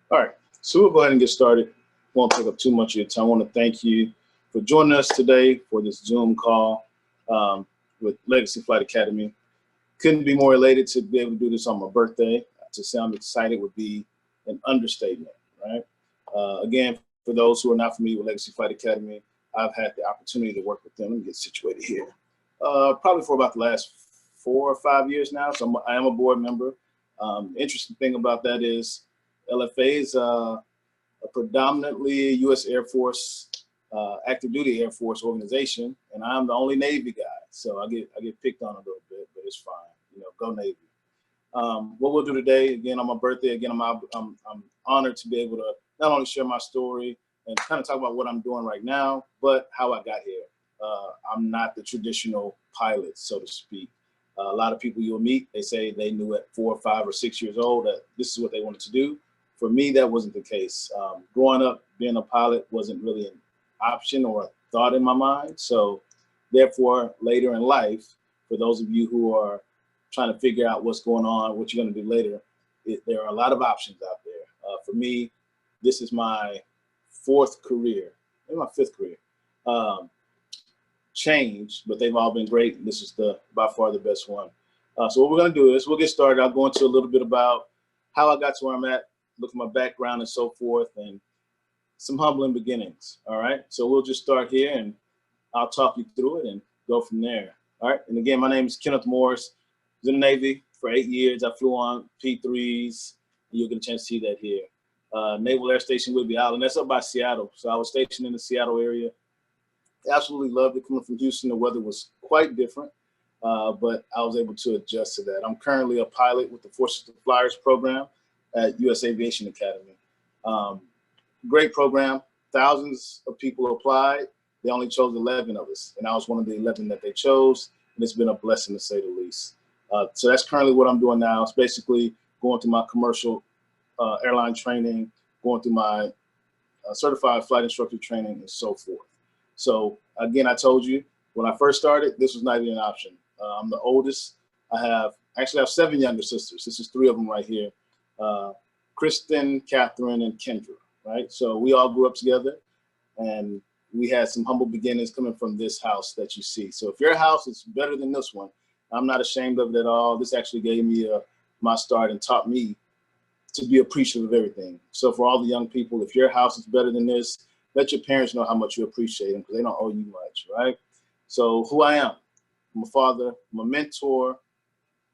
All right, so we'll go ahead and get started. Won't take up too much of your time. I want to thank you for joining us today for this Zoom call with Legacy Flight Academy. Couldn't be more elated to be able to do this on my birthday. To sound excited would be an understatement, right? Again, for those who are not familiar with Legacy Flight Academy, I've had the opportunity to work with them and get situated here. Probably for about the last 4 or 5 years now, so I am a board member. Interesting thing about that is LFA is a predominantly U.S. Air Force, active duty Air Force organization, and I'm the only Navy guy. So I get picked on a little bit, but it's fine. You know, go Navy. What we'll do today, again, on my birthday, again, I'm honored to be able to not only share my story and kind of talk about what I'm doing right now, but how I got here. I'm not the traditional pilot, so to speak. A lot of people you'll meet, they say they knew at 4, 5, or 6 years old that this is what they wanted to do. For me, that wasn't the case. Growing up, being a pilot wasn't really an option or a thought in my mind. So therefore, later in life, for those of you who are trying to figure out what's going on, what you're going to do later, there are a lot of options out there. For me, this is my 4th career, maybe my 5th career. Changed, but they've all been great. This is by far the best one. So what we're going to do is we'll get started. I'll go into a little bit about how I got to where I'm at, look at my background and so forth, and some humbling beginnings. All right. So we'll just start here and I'll talk you through it and go from there. All right. And again, my name is Kenneth Morris. I was in the Navy for 8 years. I flew on P3s. You'll get a chance to see that here. Naval Air Station Whidbey Island. That's up by Seattle. So I was stationed in the Seattle area. Absolutely loved it. Coming from Houston, the weather was quite different, but I was able to adjust to that. I'm currently a pilot with the Forces to Flyers program at U.S. Aviation Academy. Great program. Thousands of people applied. They only chose 11 of us, and I was one of the 11 that they chose, and it's been a blessing to say the least. So that's currently what I'm doing now. It's basically going through my commercial airline training, going through my certified flight instructor training, and so forth. So again, I told you when I first started, this was not even an option. I'm the oldest. I actually have 7 younger sisters. This is 3 of them right here. Kristen, Catherine, and Kendra, right? So we all grew up together and we had some humble beginnings coming from this house that you see. So if your house is better than this one, I'm not ashamed of it at all. This actually gave me my start and taught me to be appreciative of everything. So for all the young people, if your house is better than this, let your parents know how much you appreciate them because they don't owe you much, right? So who I am, I'm a father, I'm a mentor,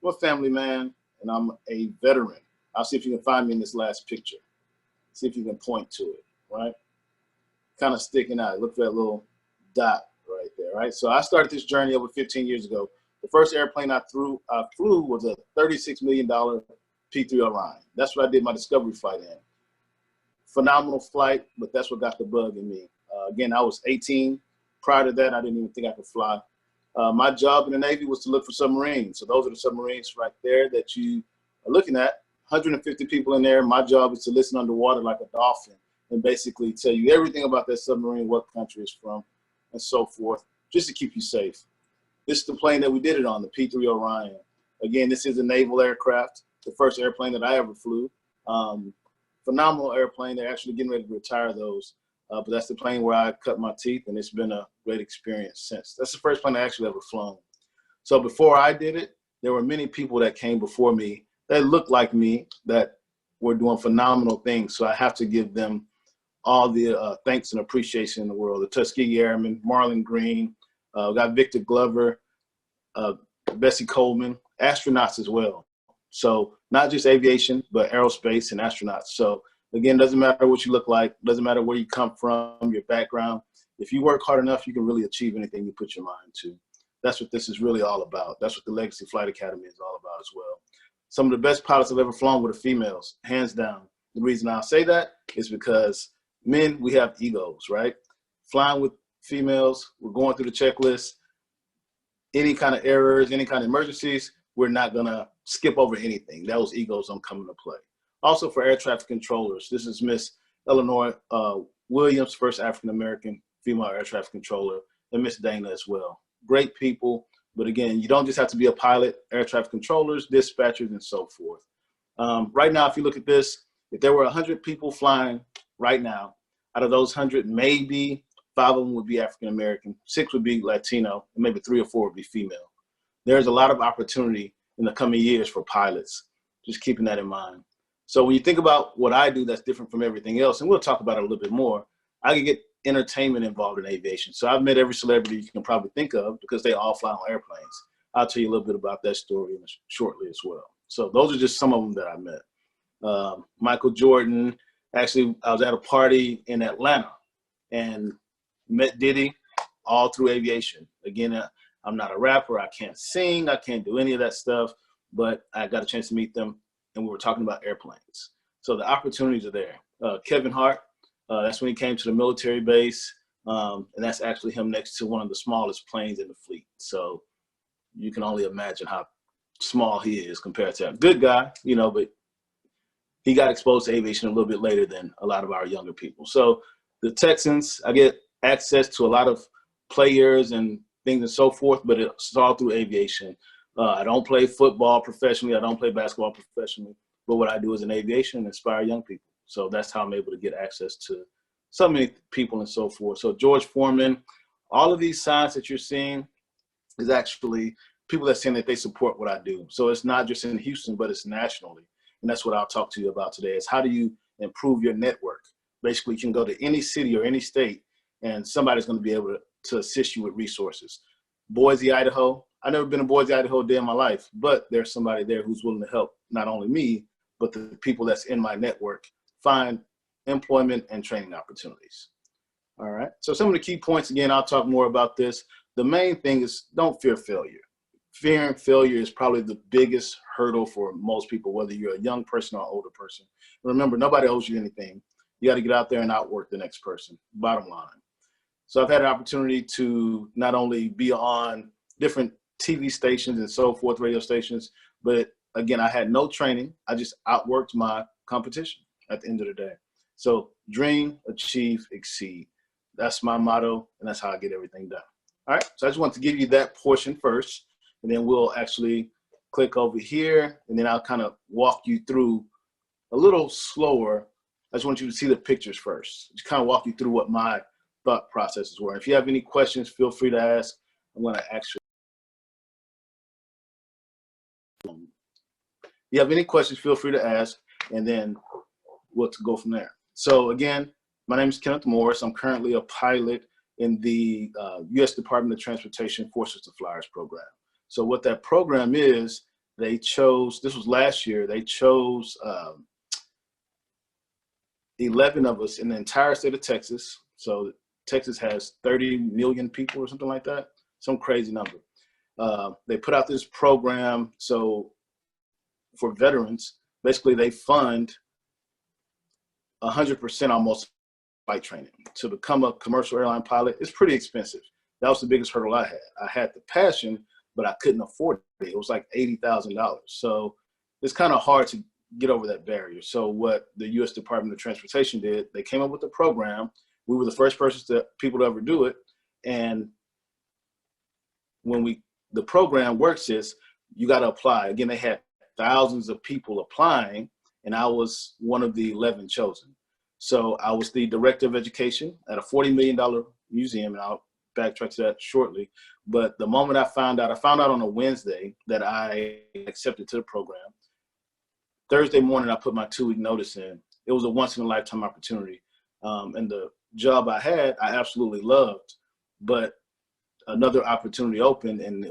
I'm a family man, and I'm a veteran. I'll see if you can find me in this last picture. See if you can point to it, right? Kind of sticking out. Look for that little dot right there, right? So I started this journey over 15 years ago. The first airplane I flew was a $36 million P3 Orion. That's what I did my discovery flight in. Phenomenal flight, but that's what got the bug in me. Again, I was 18. Prior to that, I didn't even think I could fly. My job in the Navy was to look for submarines. So those are the submarines right there that you are looking at. 150 people in there. My job is to listen underwater like a dolphin and basically tell you everything about that submarine, what country it's from, and so forth, just to keep you safe. This is the plane that we did it on, the P3 Orion. Again, this is a naval aircraft, the first airplane that I ever flew. Phenomenal airplane. They're actually getting ready to retire those. But that's the plane where I cut my teeth, and it's been a great experience since. That's the first plane I actually ever flown. So before I did it, there were many people that came before me that looked like me that were doing phenomenal things. So I have to give them all the thanks and appreciation in the world. The Tuskegee Airmen, Marlon Green, we got Victor Glover, Bessie Coleman, astronauts as well. So not just aviation, but aerospace and astronauts. So again, doesn't matter what you look like, doesn't matter where you come from, your background. If you work hard enough, you can really achieve anything you put your mind to. That's what this is really all about. That's what the Legacy Flight Academy is all about as well. Some of the best pilots I've ever flown were the females, hands down. The reason I say that is because men, we have egos, right? Flying with females, we're going through the checklist. Any kind of errors, any kind of emergencies, we're not gonna skip over anything. Those egos don't come into play. Also for air traffic controllers, this is Miss Eleanor Williams, first African-American female air traffic controller, and Miss Dana as well. Great people, but again, you don't just have to be a pilot, air traffic controllers, dispatchers, and so forth. Right now, if you look at this if there were 100 people flying right now, out of those 100, maybe 5 of them would be African American, 6 would be Latino, and maybe 3 or 4 would be female. There's a lot of opportunity in the coming years for pilots, just keeping that in mind. So when you think about what I do that's different from everything else, and we'll talk about it a little bit more, I can get entertainment involved in aviation. So I've met every celebrity you can probably think of because they all fly on airplanes. I'll tell you a little bit about that story shortly as well. So those are just some of them that I met. Michael Jordan, actually, I was at a party in Atlanta and met Diddy all through aviation. Again, I'm not a rapper, I can't sing, I can't do any of that stuff, but I got a chance to meet them and we were talking about airplanes. So the opportunities are there. Kevin Hart, that's when he came to the military base, and that's actually him next to one of the smallest planes in the fleet. So you can only imagine how small he is compared to a good guy, you know, but he got exposed to aviation a little bit later than a lot of our younger people. So the Texans, I get access to a lot of players and things and so forth, but it's all through aviation. I don't play football professionally. I don't play basketball professionally, but what I do is in aviation, inspire young people. So that's how I'm able to get access to so many people and so forth. So George Foreman, all of these signs that you're seeing is actually people that are saying that they support what I do. So it's not just in Houston, but it's nationally. And that's what I'll talk to you about today is how do you improve your network? Basically, you can go to any city or any state and somebody's going to be able to assist you with resources. Boise, Idaho. I've never been to Boise, Idaho a day in my life, but there's somebody there who's willing to help not only me, but the people that's in my network find employment and training opportunities. All right. So some of the key points, again, I'll talk more about this. The main thing is don't fear failure. Fearing failure is probably the biggest hurdle for most people, whether you're a young person or an older person. Remember, nobody owes you anything. You got to get out there and outwork the next person, bottom line. So I've had an opportunity to not only be on different TV stations and so forth, radio stations, but again, I had no training. I just outworked my competition at the end of the day. So dream, achieve, exceed. That's my motto, and that's how I get everything done. All right, so I just want to give you that portion first, and then we'll actually click over here, and then I'll kind of walk you through a little slower. I just want you to see the pictures first. Just kind of walk you through what my thought processes were. If you have any questions, feel free to ask. I'm going to actually. If you have any questions, feel free to ask, and then we'll go from there. So again, my name is Kenneth Morris. I'm currently a pilot in the U.S. Department of Transportation Forces to Flyers program. So what that program is, they chose, this was last year, they chose 11 of us in the entire state of Texas. So Texas has 30 million people or something like that, some crazy number. They put out this program, so for veterans, basically they fund 100% almost flight training. To become a commercial airline pilot, it's pretty expensive. That was the biggest hurdle I had. I had the passion, but I couldn't afford it. It was like $80,000. So it's kind of hard to get over that barrier. So what the U.S. Department of Transportation did, they came up with a program. We were the first people to ever do it. And when the program works is you got to apply. Again, they had thousands of people applying, and I was one of the 11 chosen. So I was the director of education at a $40 million museum, and I'll backtrack to that shortly. But the moment I found out on a Wednesday that I accepted to the program. Thursday morning, I put my 2-week notice in. It was a once-in-a-lifetime opportunity. And the job I had, I absolutely loved, but another opportunity opened, and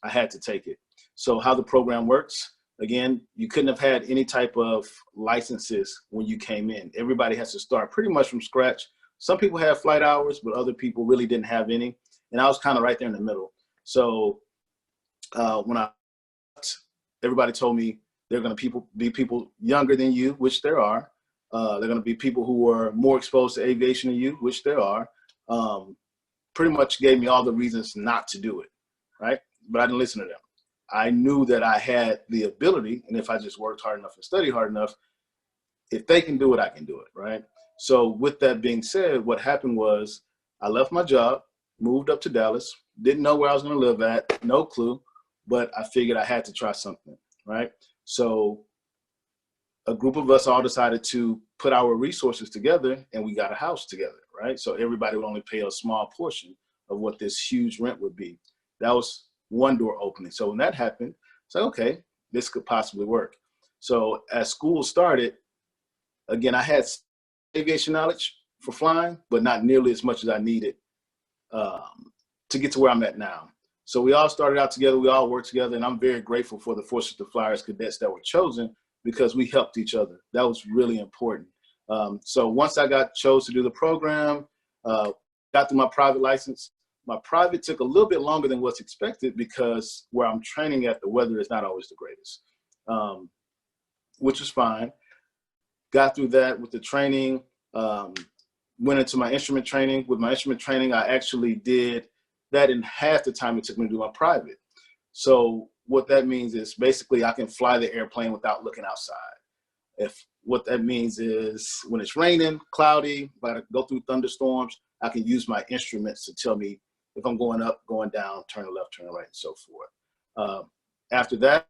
I had to take it. So how the program works, again, you couldn't have had any type of licenses when you came in. Everybody has to start pretty much from scratch. Some people have flight hours, but other people really didn't have any. And I was kind of right there in the middle. So when everybody told me they're going to be people younger than you, which there are. They're going to be people who are more exposed to aviation than you, which there are. Pretty much gave me all the reasons not to do it, right? But I didn't listen to them. I knew that I had the ability, and if I just worked hard enough and studied hard enough, if they can do it, I can do it, right? So with that being said, what happened was I left my job, moved up to Dallas, didn't know where I was going to live at, no clue, but I figured I had to try something, right? So a group of us all decided to put our resources together, and we got a house together, right? So everybody would only pay a small portion of what this huge rent would be. That was one door opening. So when that happened, it's like, okay, this could possibly work. So as school started, again, I had aviation knowledge for flying, but not nearly as much as I needed to get to where I'm at now. So we all started out together, we all worked together, and I'm very grateful for the Forces to Flyers cadets that were chosen because we helped each other. That was really important. So once I got chose to do the program, got through my private license. My private took a little bit longer than what's expected because where I'm training at, the weather is not always the greatest, which was fine. Got through that with the training, went into my instrument training. With my instrument training, I actually did that in half the time it took me to do my private. So what that means is basically I can fly the airplane without looking outside. What that means is when it's raining, cloudy, if I go through thunderstorms, I can use my instruments to tell me if I'm going up, going down, turning left, turning right, and so forth. After that,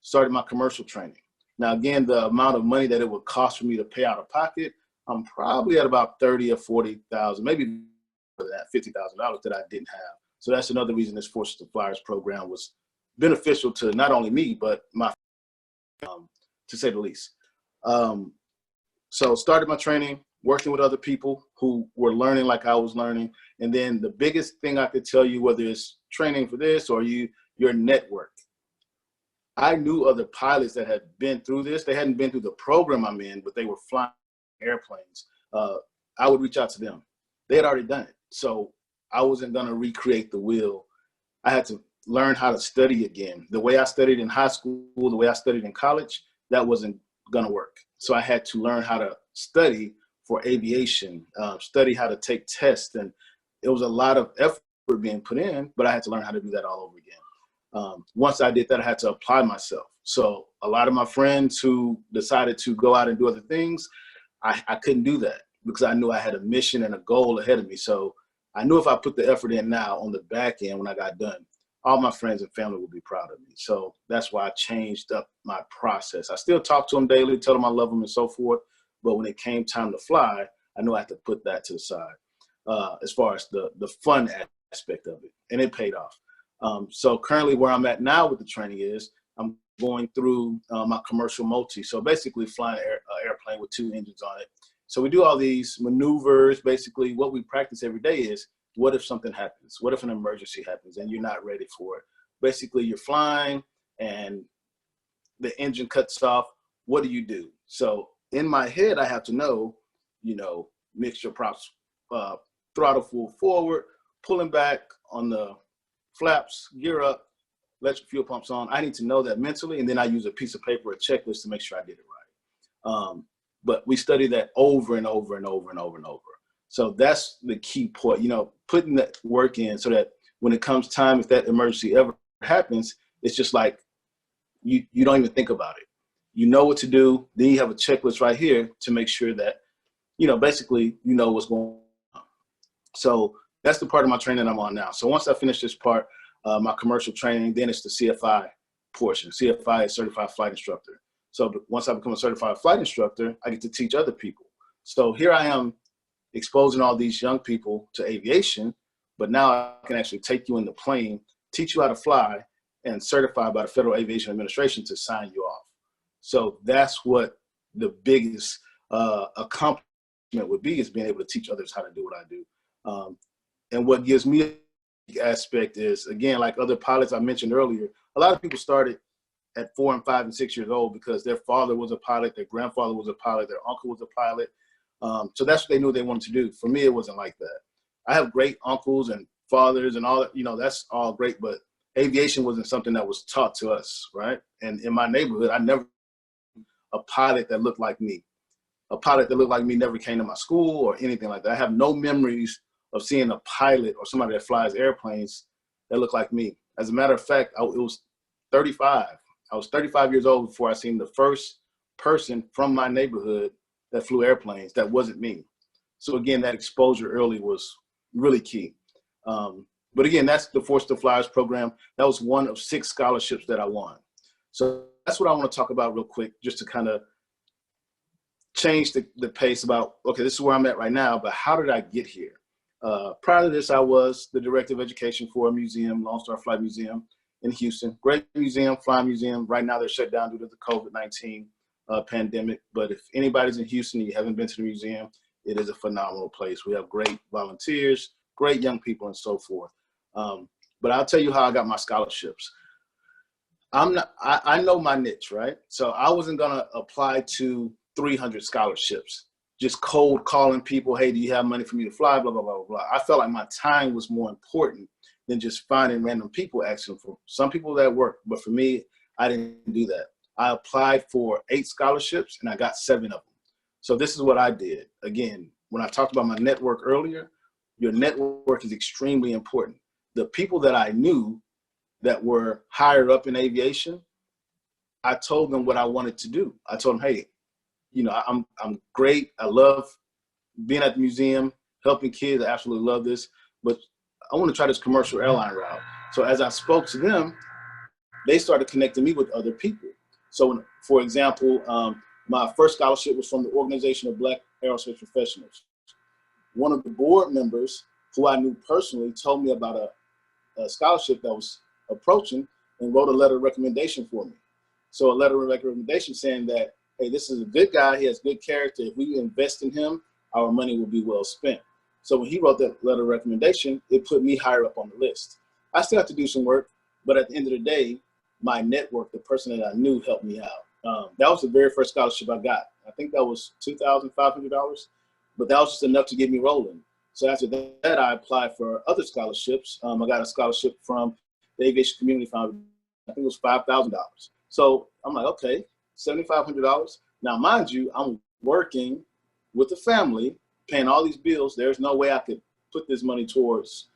started my commercial training. Now, again, the amount of money that it would cost for me to pay out of pocket, I'm probably at about 30 or 40,000, maybe more than that, $50,000 that I didn't have. So that's another reason this Forces to Flyers program was beneficial to not only me, but my to say the least. So started my training, working with other people who were learning like I was learning. And then the biggest thing I could tell you, whether it's training for this or your network. I knew other pilots that had been through this. They hadn't been through the program I'm in, but they were flying airplanes. I would reach out to them. They had already done it. So I wasn't gonna recreate the wheel. I had to learn how to study again. The way I studied in high school, the way I studied in college, that wasn't gonna work. So I had to learn how to study for aviation, study how to take tests. And it was a lot of effort being put in, but I had to learn how to do that all over again. Once I did that, I had to apply myself. So a lot of my friends who decided to go out and do other things, I couldn't do that because I knew I had a mission and a goal ahead of me. So I knew if I put the effort in now on the back end when I got done, all my friends and family would be proud of me. So that's why I changed up my process. I still talk to them daily, tell them I love them and so forth. But when it came time to fly, I knew I had to put that to the side as far as the fun aspect of it. And it paid off. So currently where I'm at now with the training is I'm going through my commercial multi. So basically flying an airplane with 2 engines on it. So we do all these maneuvers. Basically what we practice every day is, what if something happens? What if an emergency happens and you're not ready for it? Basically you're flying and the engine cuts off. What do you do? So in my head, I have to know, mixture props, throttle full forward, pulling back on the flaps, gear up, electric fuel pumps on. I need to know that mentally, and then I use a piece of paper, a checklist to make sure I did it right. But we study that over and over and over and over and over. So that's the key point, putting that work in so that when it comes time, if that emergency ever happens, it's just like you don't even think about it. You know what to do. Then you have a checklist right here to make sure that, basically, what's going on. So that's the part of my training I'm on now. So once I finish this part, my commercial training, then it's the CFI portion. CFI is Certified Flight Instructor. So once I become a certified flight instructor, I get to teach other people. So here I am exposing all these young people to aviation, but now I can actually take you in the plane, teach you how to fly, and certify by the Federal Aviation Administration to sign you off. So that's what the biggest accomplishment would be, is being able to teach others how to do what I do. And what gives me a aspect is, again, like other pilots I mentioned earlier, a lot of people started at 4 and 5 and 6 years old because their father was a pilot, their grandfather was a pilot, their uncle was a pilot. So that's what they knew they wanted to do. For me, it wasn't like that. I have great uncles and fathers and all, that's all great, but aviation wasn't something that was taught to us, right? And in my neighborhood, I never a pilot that looked like me. A pilot that looked like me never came to my school or anything like that. I have no memories of seeing a pilot or somebody that flies airplanes that looked like me. As a matter of fact, it was 35. I was 35 years old before I seen the first person from my neighborhood that flew airplanes that wasn't me. So again, that exposure early was really key. But again, that's the Forces to Flyers program. That was one of 6 scholarships that I won. So that's what I want to talk about real quick, just to kind of changed the pace about, okay, this is where I'm at right now, but how did I get here? Prior to this, I was the director of education for a museum, Lone Star Flight Museum in Houston. Great museum, flying museum. Right now they're shut down due to the COVID-19 pandemic. But if anybody's in Houston and you haven't been to the museum, it is a phenomenal place. We have great volunteers, great young people, and so forth. But I'll tell you how I got my scholarships. I know my niche, right? So I wasn't gonna apply to 300 scholarships, just cold calling people, hey, do you have money for me to fly, blah, blah, blah, blah. I felt like my time was more important than just finding random people asking for. Some people that work, but for me, I didn't do that. I applied for 8 scholarships and I got 7 of them. So this is what I did. Again, when I talked about my network earlier, your network is extremely important. The people that I knew that were higher up in aviation, I told them what I wanted to do. I told them, hey, you know, I'm great. I love being at the museum, helping kids. I absolutely love this, but I want to try this commercial airline route. So as I spoke to them, they started connecting me with other people. So for example, my first scholarship was from the Organization of Black Aerospace Professionals. One of the board members who I knew personally told me about a scholarship that was approaching and wrote a letter of recommendation for me. So a letter of recommendation saying that, hey, this is a good guy, he has good character. If we invest in him, our money will be well spent. So when he wrote that letter of recommendation, it put me higher up on the list. I still have to do some work, but at the end of the day, my network, the person that I knew, helped me out. That was the very first scholarship I got. I think that was $2,500, but that was just enough to get me rolling. So after that, I applied for other scholarships. I got a scholarship from the Aviation Community Foundation. I think it was $5,000. So I'm like, okay, $7,500. Now, mind you, I'm working with a family, paying all these bills. There's no way I could put this money towards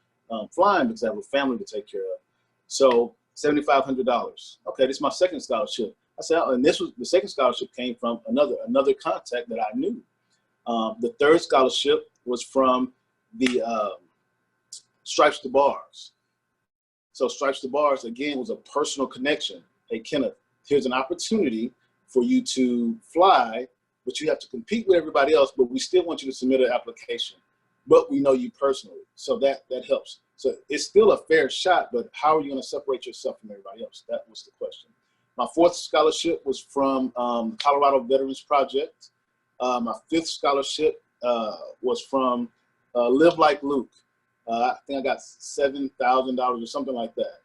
flying because I have a family to take care of. So $7,500. Okay, this is my second scholarship. I said, and this was the second scholarship came from another contact that I knew. The third scholarship was from the Stripes to Bars. So Stripes to Bars, again, was a personal connection. Hey, Kenneth, here's an opportunity for you to fly, but you have to compete with everybody else, but we still want you to submit an application. But we know you personally, so that helps. So it's still a fair shot, but how are you gonna separate yourself from everybody else? That was the question. My fourth scholarship was from Colorado Veterans Project. My fifth scholarship was from Live Like Luke. I think I got $7,000 or something like that.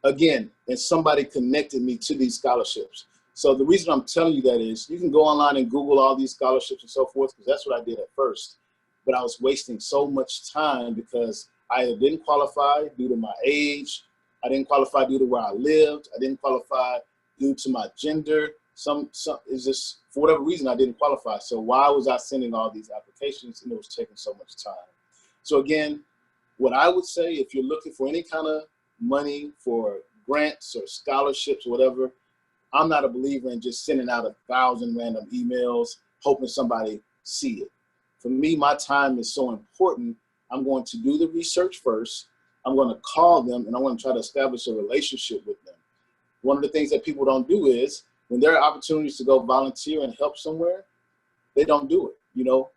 Again, and somebody connected me to these scholarships. So the reason I'm telling you that is you can go online and Google all these scholarships and so forth, because that's what I did at first. But I was wasting so much time because I either didn't qualify due to my age, I didn't qualify due to where I lived, I didn't qualify due to my gender. It's just, for whatever reason, I didn't qualify. So why was I sending all these applications and it was taking so much time? So again, what I would say, if you're looking for any kind of money for grants or scholarships or whatever, I'm not a believer in just sending out 1,000 random emails, hoping somebody see it. For me, my time is so important. I'm going to do the research first. I'm going to call them and I'm going to try to establish a relationship with them. One of the things that people don't do is when there are opportunities to go volunteer and help somewhere, they don't do it. You know,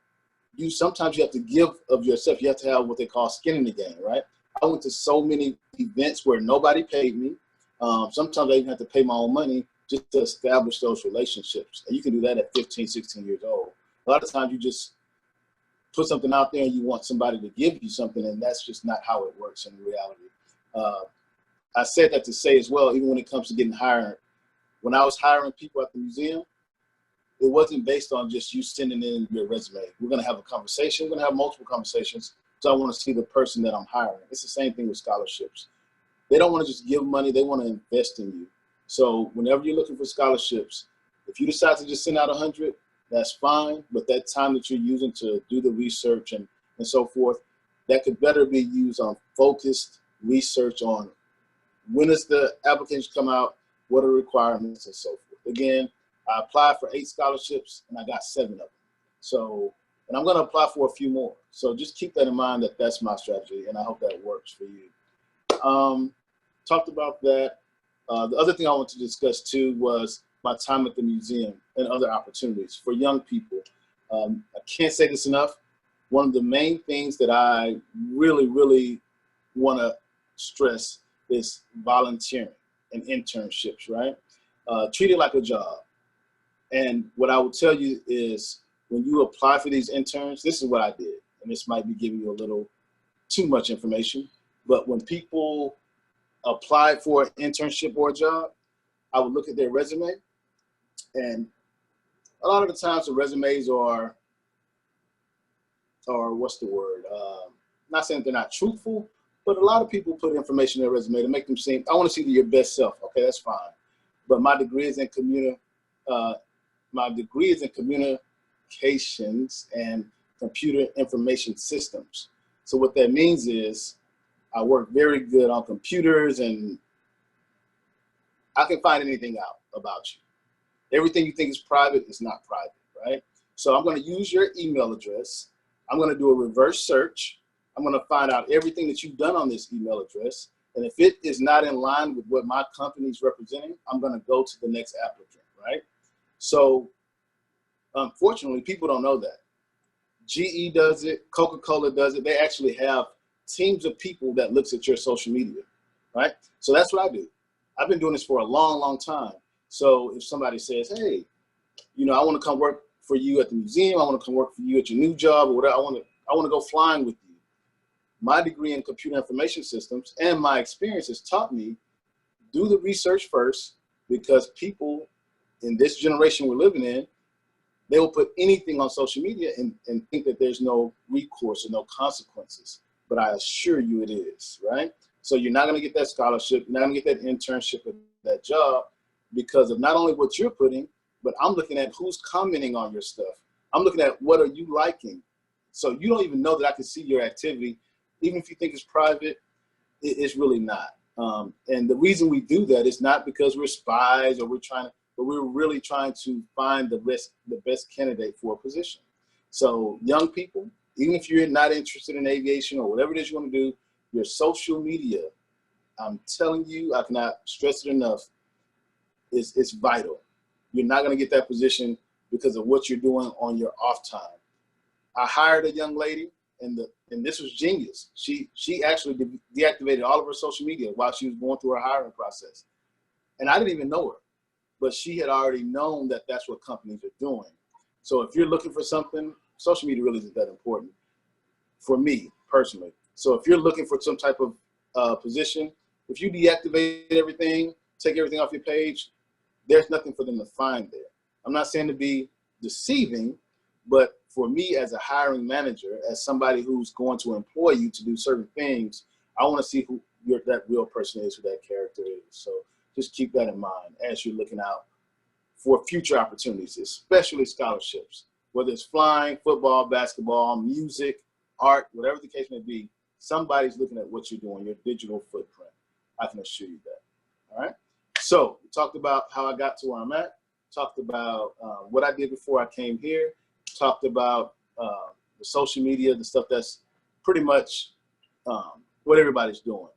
sometimes you have to give of yourself. You have to have what they call skin in the game, right? I went to so many events where nobody paid me. Sometimes I even have to pay my own money just to establish those relationships. And you can do that at 15, 16 years old. A lot of times you just put something out there and you want somebody to give you something, and that's just not how it works in reality. I said that to say as well, even when it comes to getting hired, when I was hiring people at the museum, it wasn't based on just you sending in your resume. We're gonna have a conversation, we're gonna have multiple conversations, so I wanna see the person that I'm hiring. It's the same thing with scholarships. They don't wanna just give money, they wanna invest in you. So whenever you're looking for scholarships, if you decide to just send out 100, that's fine, but that time that you're using to do the research and so forth, that could better be used on focused research on when does the application come out, what are the requirements and so forth. Again, I applied for 8 scholarships and I got 7 of them. So, and I'm gonna apply for a few more. So just keep that in mind that that's my strategy, and I hope that works for you. Talked about that. The other thing I want to discuss too was my time at the museum and other opportunities for young people. I can't say this enough. One of the main things that I really, really want to stress is volunteering and internships, right? Treat it like a job. And what I will tell you is when you apply for these interns, this is what I did. And this might be giving you a little too much information, but when people apply for an internship or a job, I would look at their resume, and a lot of the times the resumes are what's the word? Not saying they're not truthful, but a lot of people put information in their resume to make them seem, I want to see your best self. Okay, that's fine. But my degree is in communications and computer information systems. So what that means is I work very good on computers, and I can find anything out about you. Everything you think is private is not private, right? So I'm going to use your email address. I'm going to do a reverse search. I'm going to find out everything that you've done on this email address. And if it is not in line with what my company is representing, I'm going to go to the next applicant, right? So unfortunately, people don't know that. GE does it, Coca-Cola does it. They actually have teams of people that looks at your social media, right? So that's what I do. I've been doing this for a long, long time. So if somebody says, hey, you know, I want to come work for you at the museum, I want to come work for you at your new job or whatever, I want to go flying with you. My degree in computer information systems and my experience has taught me, do the research first, because people in this generation we're living in, they will put anything on social media and think that there's no recourse or no consequences. But I assure you it is, right? So you're not going to get that scholarship, you're not going to get that internship or that job because of not only what you're putting, but I'm looking at who's commenting on your stuff. I'm looking at what are you liking. So you don't even know that I can see your activity. Even if you think it's private, it's really not. And the reason we do that is not because we're spies or but we're really trying to find the best candidate for a position. So young people, even if you're not interested in aviation or whatever it is you want to do, your social media, I'm telling you, I cannot stress it enough, it's vital. You're not going to get that position because of what you're doing on your off time. I hired a young lady, and this was genius. She actually deactivated all of her social media while she was going through her hiring process. And I didn't even know her, but she had already known that that's what companies are doing. So if you're looking for something, social media really isn't that important for me personally. So if you're looking for some type of position, if you deactivate everything, take everything off your page, there's nothing for them to find there. I'm not saying to be deceiving, but for me as a hiring manager, as somebody who's going to employ you to do certain things, I want to see who that real person is, who that character is. So just keep that in mind as you're looking out for future opportunities, especially scholarships, whether it's flying, football, basketball, music, art, whatever the case may be, somebody's looking at what you're doing, your digital footprint. I can assure you that, all right? So we talked about how I got to where I'm at, talked about what I did before I came here, talked about the social media, the stuff that's pretty much what everybody's doing.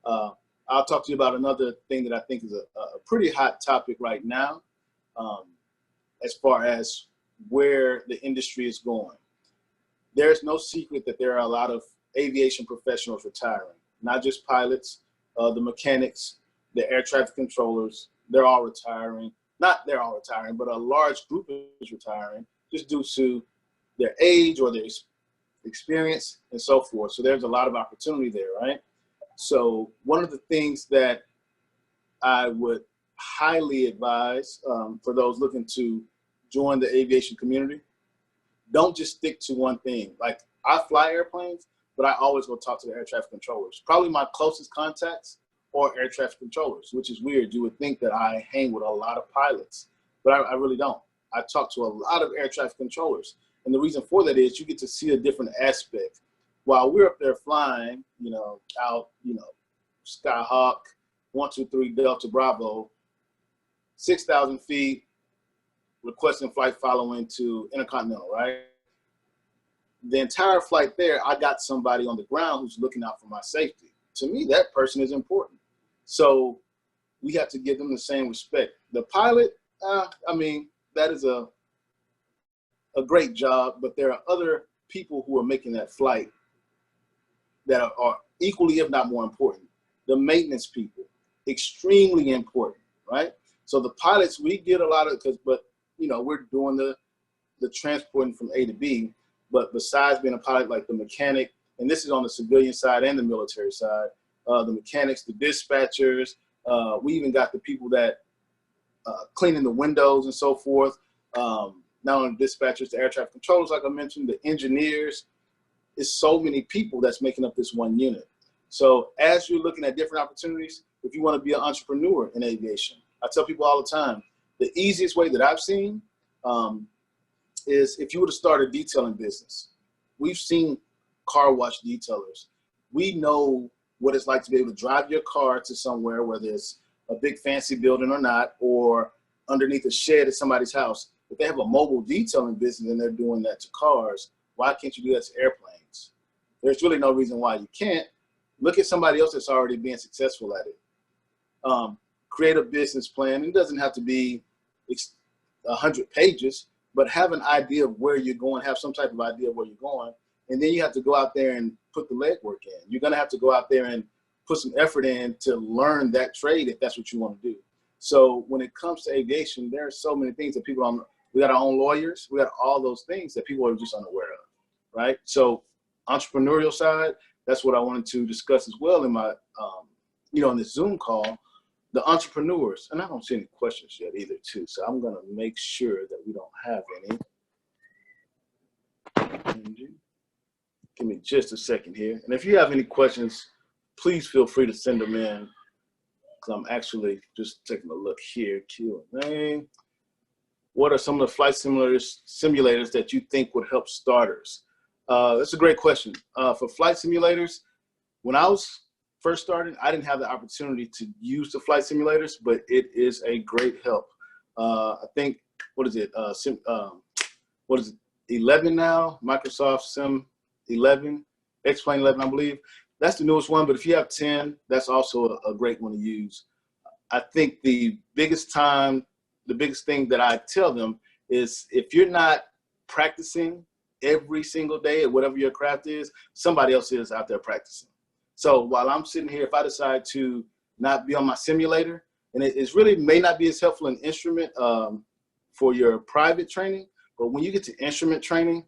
I'll talk to you about another thing that I think is a pretty hot topic right now, as far as where the industry is going. There's no secret that there are a lot of aviation professionals retiring, not just pilots, the mechanics, the air traffic controllers, they're all retiring. Not they're all retiring, but a large group is retiring just due to their age or their experience and so forth. So there's a lot of opportunity there, right? So one of the things that I would highly advise for those looking to join the aviation community, don't just stick to one thing. Like I fly airplanes, but I always go talk to the air traffic controllers. Probably my closest contacts are air traffic controllers, which is weird. You would think that I hang with a lot of pilots, but I really don't. I talk to a lot of air traffic controllers. And the reason for that is you get to see a different aspect. While we're up there flying, you know, out, you know, Skyhawk, 123 Delta Bravo, 6,000 feet, requesting flight following to Intercontinental, right? The entire flight there, I got somebody on the ground who's looking out for my safety. To me, that person is important. So we have to give them the same respect. The pilot, I mean, that is a great job, but there are other people who are making that flight that are equally, if not more important. The maintenance people, extremely important, right? So the pilots, we get a lot of, but you know, we're doing the transporting from A to B, but besides being a pilot, like the mechanic, and this is on the civilian side and the military side, the mechanics, the dispatchers, we even got the people that cleaning the windows and so forth. Not only dispatchers, the air traffic controllers, like I mentioned, the engineers. It's so many people that's making up this one unit. So as you're looking at different opportunities, if you want to be an entrepreneur in aviation, I tell people all the time, the easiest way that I've seen is if you were to start a detailing business. We've seen car wash detailers. We know what it's like to be able to drive your car to somewhere, whether it's a big fancy building or not, or underneath a shed at somebody's house. If they have a mobile detailing business and they're doing that to cars, why can't you do that to airplanes? There's really no reason why you can't. Look at somebody else that's already being successful at it. Create a business plan. It doesn't have to be 100 pages, but have an idea of where you're going, have some type of idea of where you're going. And then you have to go out there and put the legwork in. You're gonna have to go out there and put some effort in to learn that trade if that's what you want to do. So when it comes to aviation, there are so many things that people don't. We got our own lawyers. We got all those things that people are just unaware of, right? So entrepreneurial side, that's what I wanted to discuss as well in my, you know, in this Zoom call, the entrepreneurs. And I don't see any questions yet either too. So I'm gonna make sure that we don't have any. Give me just a second here. And if you have any questions, please feel free to send them in. Cause I'm actually just taking a look here, Q&A. What are some of the flight simulators that you think would help starters? That's a great question. For flight simulators, when I was first starting, I didn't have the opportunity to use the flight simulators, but it is a great help. I think, what is it? 11 now? Microsoft Sim 11, X-Plane 11, I believe. That's the newest one, but if you have 10, that's also a great one to use. I think the biggest thing that I tell them is if you're not practicing every single day at whatever your craft is, somebody else is out there practicing. So while I'm sitting here, if I decide to not be on my simulator, and it really may not be as helpful an instrument for your private training, but when you get to instrument training,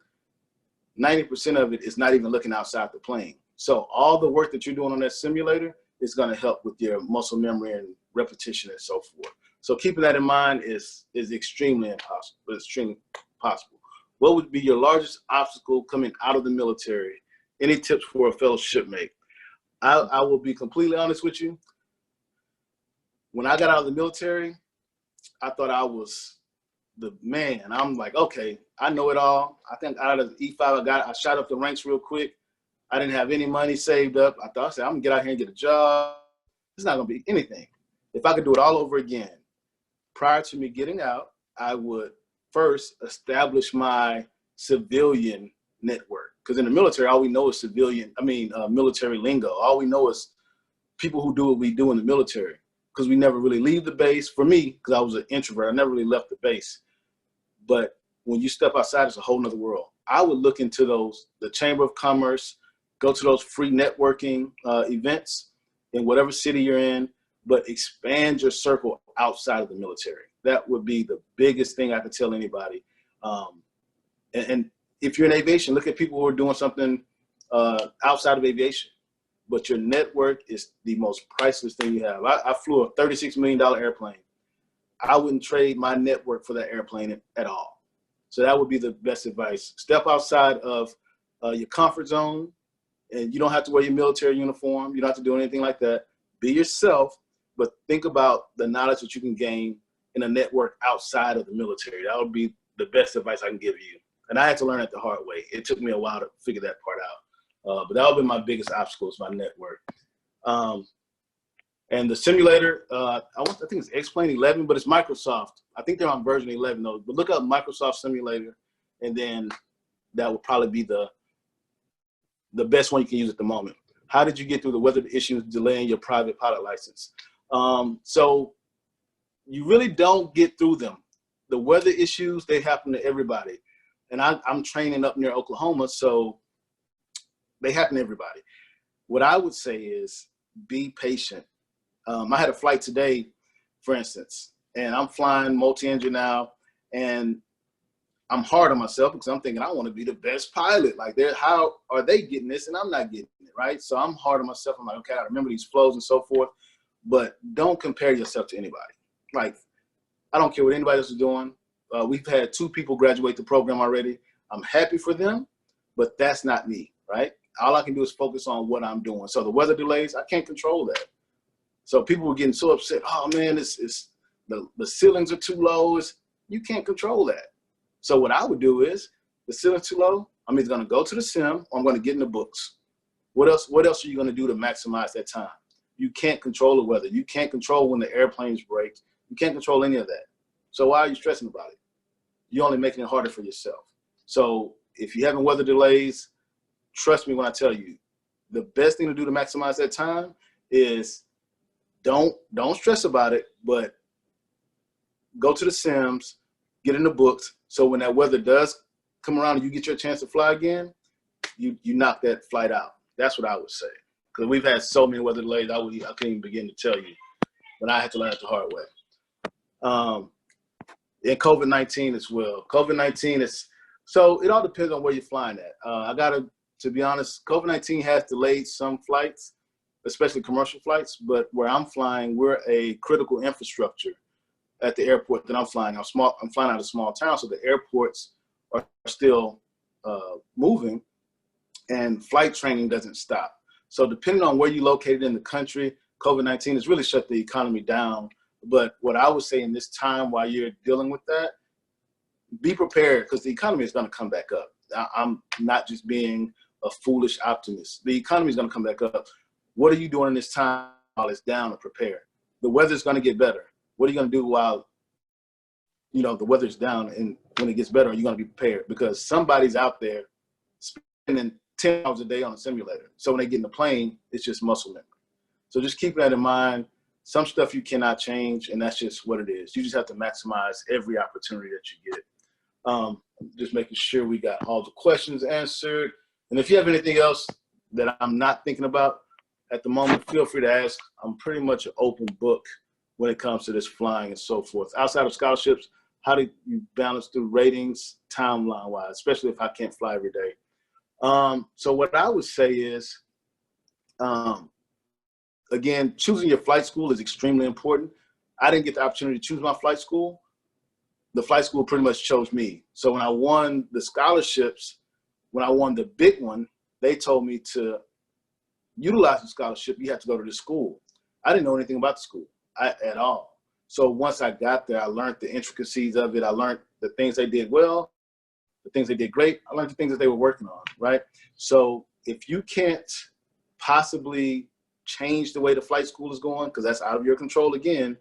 90% of it is not even looking outside the plane. So all the work that you're doing on that simulator is going to help with your muscle memory and repetition and so forth. So keeping that in mind is extremely impossible, but extremely possible. What would be your largest obstacle coming out of the military? Any tips for a fellow shipmate? I will be completely honest with you. When I got out of the military, I thought I was the man. I'm like, okay, I know it all. I think out of the E5, I shot up the ranks real quick. I didn't have any money saved up. I said, I'm gonna get out here and get a job. It's not gonna be anything. If I could do it all over again, prior to me getting out, I would first establish my civilian network. Because in the military, all we know is military lingo. All we know is people who do what we do in the military. Because we never really leave the base. For me, because I was an introvert, I never really left the base. But when you step outside, it's a whole nother world. I would look into the Chamber of Commerce, go to those free networking events in whatever city you're in, but expand your circle outside of the military. That would be the biggest thing I could tell anybody. And if you're in aviation, look at people who are doing something outside of aviation, but your network is the most priceless thing you have. I flew a $36 million airplane. I wouldn't trade my network for that airplane at all. So that would be the best advice. Step outside of your comfort zone, and you don't have to wear your military uniform. You don't have to do anything like that. Be yourself, but think about the knowledge that you can gain in a network outside of the military. That would be the best advice I can give you. And I had to learn it the hard way. It took me a while to figure that part out. But that would be my biggest obstacle, is my network. And the simulator, I think it's X-Plane 11, but it's Microsoft. I think they're on version 11 though. But look up Microsoft Simulator, and then that would probably be the best one you can use at the moment. How did you get through the weather issues delaying your private pilot license? So you really don't get through them. The weather issues, they happen to everybody. And I'm training up near Oklahoma, so they happen to everybody. What I would say is be patient. I had a flight today, for instance, and I'm flying multi-engine now, and I'm hard on myself because I'm thinking I want to be the best pilot. Like, how are they getting this and I'm not getting it, right? So I'm hard on myself. I'm like, okay, I remember these flows and so forth, but don't compare yourself to anybody. Like, I don't care what anybody else is doing. We've had 2 people graduate the program already. I'm happy for them, but that's not me, right? All I can do is focus on what I'm doing. So the weather delays, I can't control that. So people were getting so upset. Oh man, the ceilings are too low. You can't control that. So what I would do is, the ceiling's too low, I'm either gonna go to the sim or I'm gonna get in the books. What else are you gonna do to maximize that time? You can't control the weather. You can't control when the airplanes break. You can't control any of that. So why are you stressing about it? You're only making it harder for yourself. So if you're having weather delays, trust me when I tell you, the best thing to do to maximize that time is don't stress about it, but go to the sims, get in the books, so when that weather does come around and you get your chance to fly again, you knock that flight out. That's what I would say. Because we've had so many weather delays, I couldn't even begin to tell you, but I had to learn it the hard way. And COVID-19 as well. COVID-19 is, so it all depends on where you're flying at. To be honest, COVID-19 has delayed some flights, especially commercial flights, but where I'm flying, we're a critical infrastructure at the airport that I'm flying. I'm flying out of a small town, so the airports are still moving, and flight training doesn't stop. So depending on where you're located in the country, COVID-19 has really shut the economy down. But what I would say in this time while you're dealing with that, be prepared, because the economy is going to come back up. I'm not just being a foolish optimist. The economy is going to come back up. What are you doing in this time while it's down to prepare? The weather's going to get better. What are you going to do while, the weather's down, and when it gets better, are you going to be prepared? Because somebody's out there spending 10 hours a day on a simulator. So when they get in the plane, it's just muscle memory. So just keep that in mind. Some stuff you cannot change, and that's just what it is. You just have to maximize every opportunity that you get. Just making sure we got all the questions answered. And if you have anything else that I'm not thinking about at the moment, feel free to ask. I'm pretty much an open book when it comes to this flying and so forth. Outside of scholarships, how do you balance through ratings timeline-wise, especially if I can't fly every day? So what I would say is, again, choosing your flight school is extremely important. I didn't get the opportunity to choose my flight school. The flight school pretty much chose me. So when I won the scholarships, when I won the big one, they told me to utilize the scholarship, you have to go to the school. I didn't know anything about the school at all. So once I got there, I learned the intricacies of it. I learned the things they did well, the things they did great. I learned the things that they were working on, right? So if you can't possibly change the way the flight school is going, because that's out of your control again,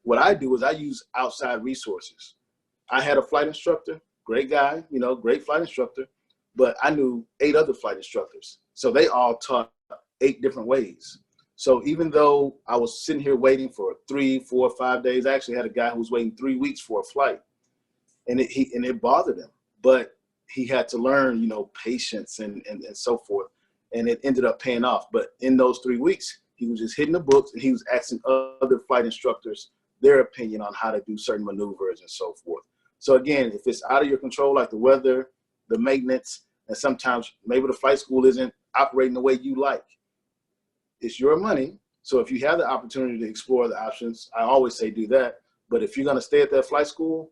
what I do is I use outside resources. I had a flight instructor, great guy, great flight instructor, but I knew 8 other flight instructors. So they all taught 8 different ways. So even though I was sitting here waiting for 3, 4, 5 days, I actually had a guy who was waiting 3 weeks for a flight, and it bothered him. But he had to learn, patience and so forth, and it ended up paying off. But in those 3 weeks, he was just hitting the books, and he was asking other flight instructors their opinion on how to do certain maneuvers and so forth. So again, if it's out of your control, like the weather, the maintenance, and sometimes maybe the flight school isn't operating the way you like, it's your money. So if you have the opportunity to explore the options, I always say do that. But if you're going to stay at that flight school,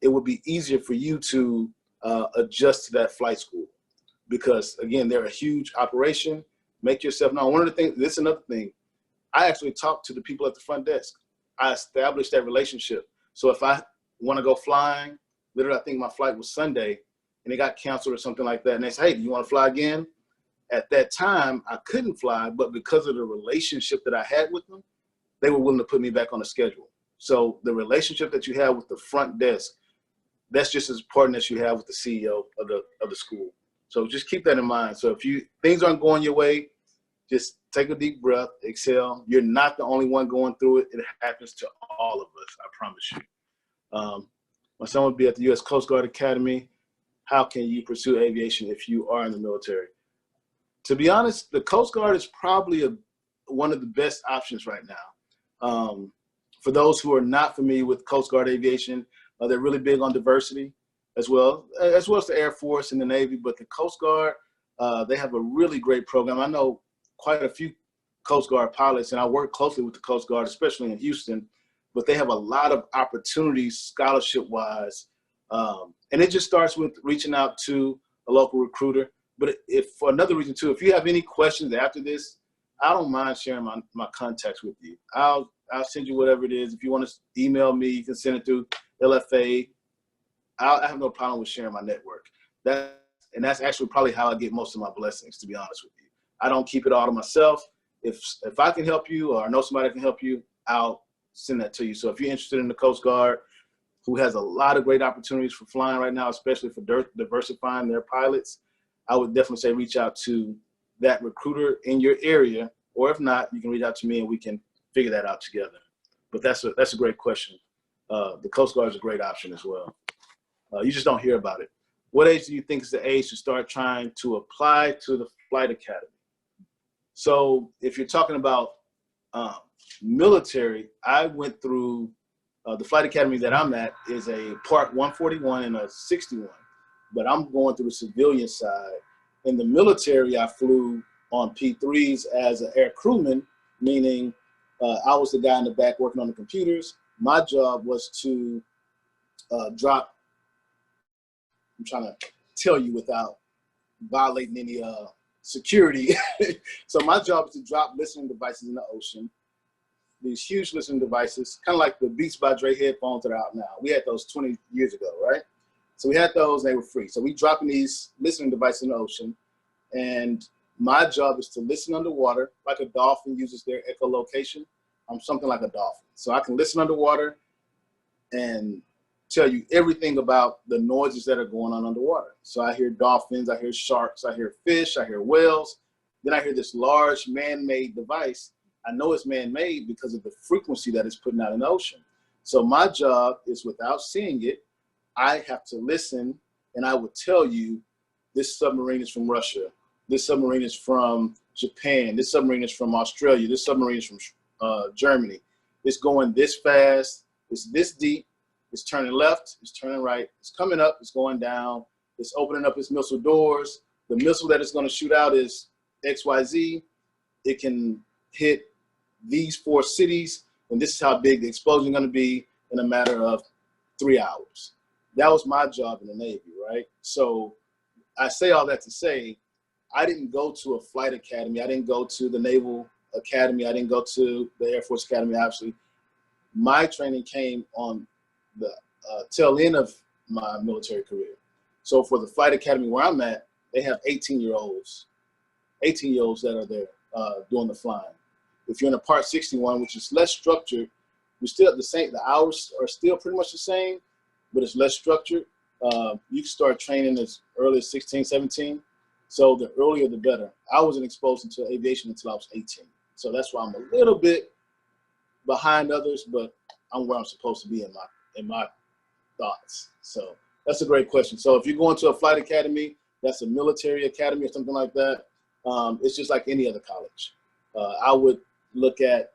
it would be easier for you to adjust to that flight school, because again, they're a huge operation. Make yourself known. One of the things, this is another thing, I actually talk to the people at the front desk. I established that relationship. So if I want to go flying, literally, I think my flight was Sunday and it got canceled or something like that, and they say, hey, do you want to fly again? At that time, I couldn't fly, but because of the relationship that I had with them, they were willing to put me back on the schedule. So the relationship that you have with the front desk, that's just as important as you have with the CEO of the school. So just keep that in mind. So if things aren't going your way, Just take a deep breath, exhale. You're not the only one going through it. It happens to all of us, I promise you. My son would be at the U.S. Coast Guard Academy. How can you pursue aviation if you are in the military? To be honest, the Coast Guard is probably one of the best options right now. For those who are not familiar with Coast Guard aviation, they're really big on diversity as well as the Air Force and the Navy. But the Coast Guard, they have a really great program. I know quite a few Coast Guard pilots, and I work closely with the Coast Guard, especially in Houston, but they have a lot of opportunities scholarship-wise. And it just starts with reaching out to a local recruiter. But if for another reason too, if you have any questions after this, I don't mind sharing my contacts with you. I'll send you whatever it is. If you want to email me, you can send it through LFA. I have no problem with sharing my network. And that's actually probably how I get most of my blessings, to be honest with you. I don't keep it all to myself. If I can help you or I know somebody can help you, I'll send that to you. So if you're interested in the Coast Guard, who has a lot of great opportunities for flying right now, especially for diversifying their pilots, I would definitely say reach out to that recruiter in your area, or if not, you can reach out to me and we can figure that out together. But that's a great question. The Coast Guard is a great option as well. You just don't hear about it. What age do you think is the age to start trying to apply to the flight academy? So if you're talking about military, I went through the flight academy that I'm at is a Part 141 and a 61, but I'm going through the civilian side. In the military, I flew on P3s as an air crewman, meaning I was the guy in the back working on the computers. My job was to drop, I'm trying to tell you without violating any security. So my job was to drop listening devices in the ocean, these huge listening devices, kind of like the Beats by Dre headphones that are out now. We had those 20 years ago, right? So we had those, they were free. So we dropping these listening devices in the ocean, and my job is to listen underwater, like a dolphin uses their echolocation. I'm something like a dolphin. So I can listen underwater and tell you everything about the noises that are going on underwater. So I hear dolphins, I hear sharks, I hear fish, I hear whales. Then I hear this large man-made device. I know it's man-made because of the frequency that it's putting out in the ocean. So my job is, without seeing it, I have to listen, and I would tell you, this submarine is from Russia. This submarine is from Japan. This submarine is from Australia. This submarine is from Germany. It's going this fast. It's this deep. It's turning left. It's turning right. It's coming up. It's going down. It's opening up its missile doors. The missile that it's going to shoot out is XYZ. It can hit these 4 cities, and this is how big the explosion is going to be in a matter of 3 hours. That was my job in the Navy, right? So I say all that to say, I didn't go to a flight academy. I didn't go to the Naval Academy. I didn't go to the Air Force Academy, obviously. My training came on the tail end of my military career. So for the flight academy where I'm at, they have 18-year-olds that are there doing the flying. If you're in a Part 61, which is less structured, we're still the same. The hours are still pretty much the same, but it's less structured. You can start training as early as 16, 17. So the earlier, the better. I wasn't exposed to aviation until I was 18. So that's why I'm a little bit behind others, but I'm where I'm supposed to be in my thoughts. So that's a great question. So if you're going to a flight academy, that's a military academy or something like that, it's just like any other college. I would look at,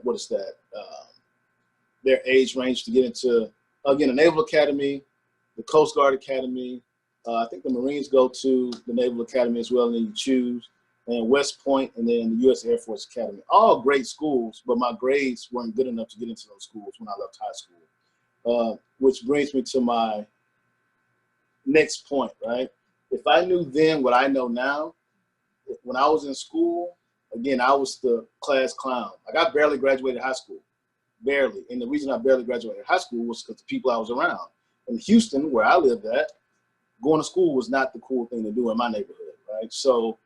what is that? Their age range to get into, again, a Naval Academy, the Coast Guard Academy. I think the Marines go to the Naval Academy as well, and then you choose, and West Point, and then the U.S. Air Force Academy. All great schools, but my grades weren't good enough to get into those schools when I left high school. Which brings me to my next point, right? If I knew then what I know now, when I was in school, again, I was the class clown. Like, I barely graduated high school, barely. And the reason I barely graduated high school was because the people I was around. In Houston, where I lived at, going to school was not the cool thing to do in my neighborhood, right? So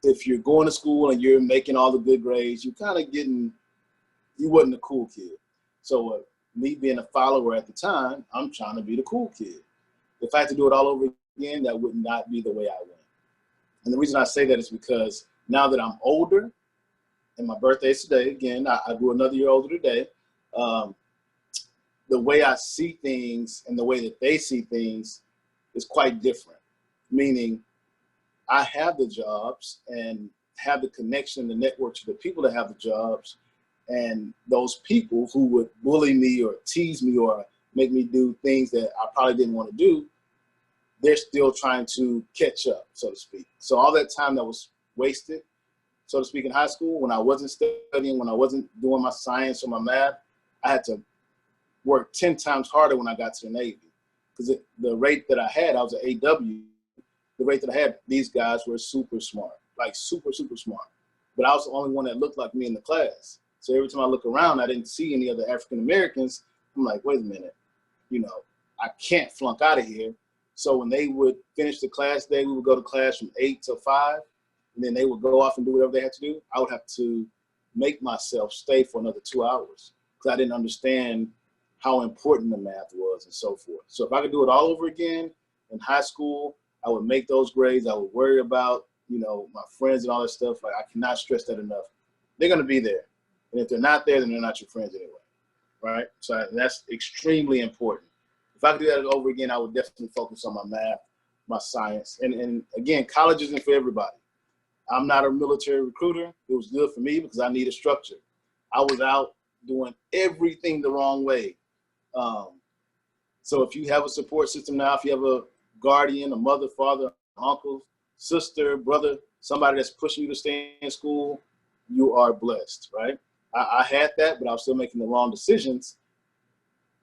if you're going to school and you're making all the good grades, you're kind of getting, you wasn't a cool kid. So me being a follower at the time, I'm trying to be the cool kid. If I had to do it all over again, that would not be the way I went. And the reason I say that is because now that I'm older, and my birthday is today, again, I grew another year older today, the way I see things and the way that they see things is quite different. Meaning, I have the jobs and have the connection, the network to the people that have the jobs, and those people who would bully me or tease me or make me do things that I probably didn't want to do, they're still trying to catch up, so to speak. So all that time that was wasted, so to speak, in high school, when I wasn't studying, when I wasn't doing my science or my math, I had to work 10 times harder when I got to the Navy. Because the rate that I had, I was an AW, the rate that I had, these guys were super smart, like super, super smart. But I was the only one that looked like me in the class. So every time I look around, I didn't see any other African Americans. I'm like, wait a minute, you know, I can't flunk out of here. So when they would finish the class day, we would go to class from 8 to 5, and then they would go off and do whatever they had to do. I would have to make myself stay for another 2 hours because I didn't understand how important the math was and so forth. So if I could do it all over again in high school, I would make those grades. I would worry about, you know, my friends and all that stuff. Like, I cannot stress that enough. They're going to be there. And if they're not there, then they're not your friends anyway, right? So that's extremely important. If I could do that over again, I would definitely focus on my math, my science. And again, college isn't for everybody. I'm not a military recruiter. It was good for me because I needed structure. I was out doing everything the wrong way. So if you have a support system now, if you have a guardian, a mother, father, uncle, sister, brother, somebody that's pushing you to stay in school, you are blessed, right? I had that, but I was still making the wrong decisions.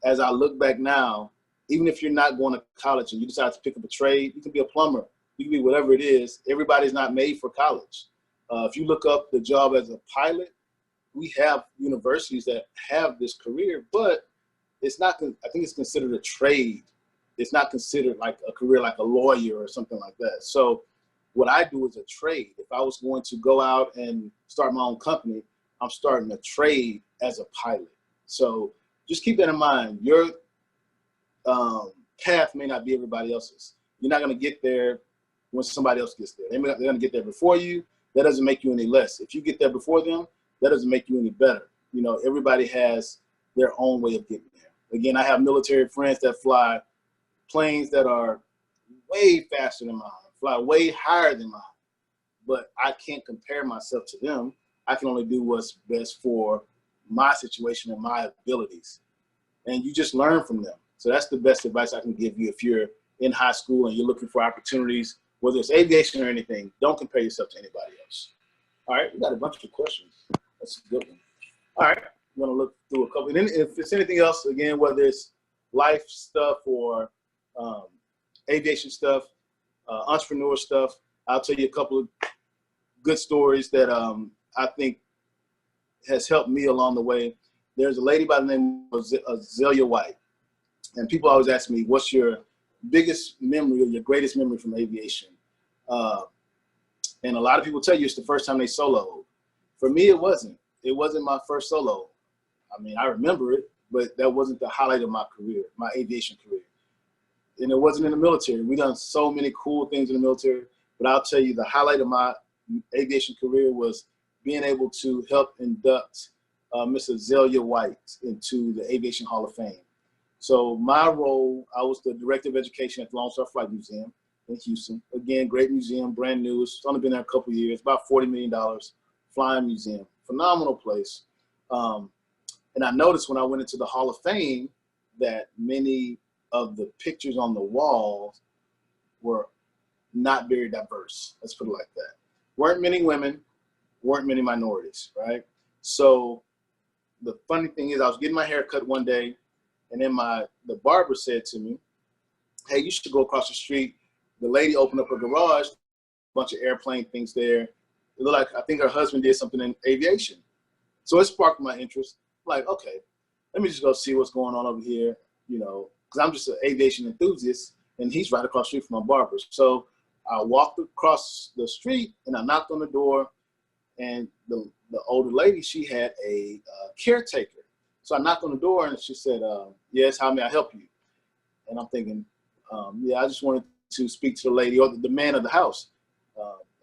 As I look back now, even if you're not going to college and you decide to pick up a trade, you can be a plumber, you can be whatever it is. Everybody's not made for college. If you look up the job as a pilot, we have universities that have this career, but it's not, I think it's considered a trade. It's not considered like a career like a lawyer or something like that. So what I do is a trade. If I was going to go out and start my own company, I'm starting a trade as a pilot. So just keep that in mind. Your path may not be everybody else's. You're not going to get there when somebody else gets there. They're going to get there before you. That doesn't make you any less. If you get there before them, that doesn't make you any better. You know, everybody has their own way of getting there. Again, I have military friends that fly planes that are way faster than mine, fly way higher than mine, but I can't compare myself to them. I can only do what's best for my situation and my abilities. And you just learn from them. So that's the best advice I can give you if you're in high school and you're looking for opportunities, whether it's aviation or anything. Don't compare yourself to anybody else. All right, we got a bunch of questions. That's a good one. All right, I'm gonna look through a couple. And then if it's anything else, again, whether it's life stuff or aviation stuff, entrepreneur stuff, I'll tell you a couple of good stories that I think has helped me along the way. There's a lady by the name of 𝐬𝐫𝐞𝐫 White. And people always ask me, what's your biggest memory or your greatest memory from aviation? And a lot of people tell you it's the first time they soloed. For me, it wasn't. It wasn't my first solo. I mean, I remember it, but that wasn't the highlight of my career, my aviation career. And it wasn't in the military. We've done so many cool things in the military, but I'll tell you the highlight of my aviation career was being able to help induct Mrs. 𝐬𝐫𝐞𝐫 White into the Aviation Hall of Fame. So my role, I was the Director of Education at the Lone Star Flight Museum in Houston. Again, great museum, brand new. It's only been there a couple of years, about $40 million, flying museum, phenomenal place. And I noticed when I went into the Hall of Fame that many of the pictures on the walls were not very diverse. Let's put it like that. Weren't many women, weren't many minorities, right? So the funny thing is I was getting my hair cut one day, and then the barber said to me, hey, you should go across the street. The lady opened up her garage, a bunch of airplane things there. It looked like, I think her husband did something in aviation. So it sparked my interest. Like, okay, let me just go see what's going on over here, you know, because I'm just an aviation enthusiast, and he's right across the street from my barber. So I walked across the street, and I knocked on the door, and the older lady, she had a caretaker. So I knocked on the door, and she said, yes, how may I help you? And I'm thinking, yeah, I just wanted to speak to the lady or the man of the house.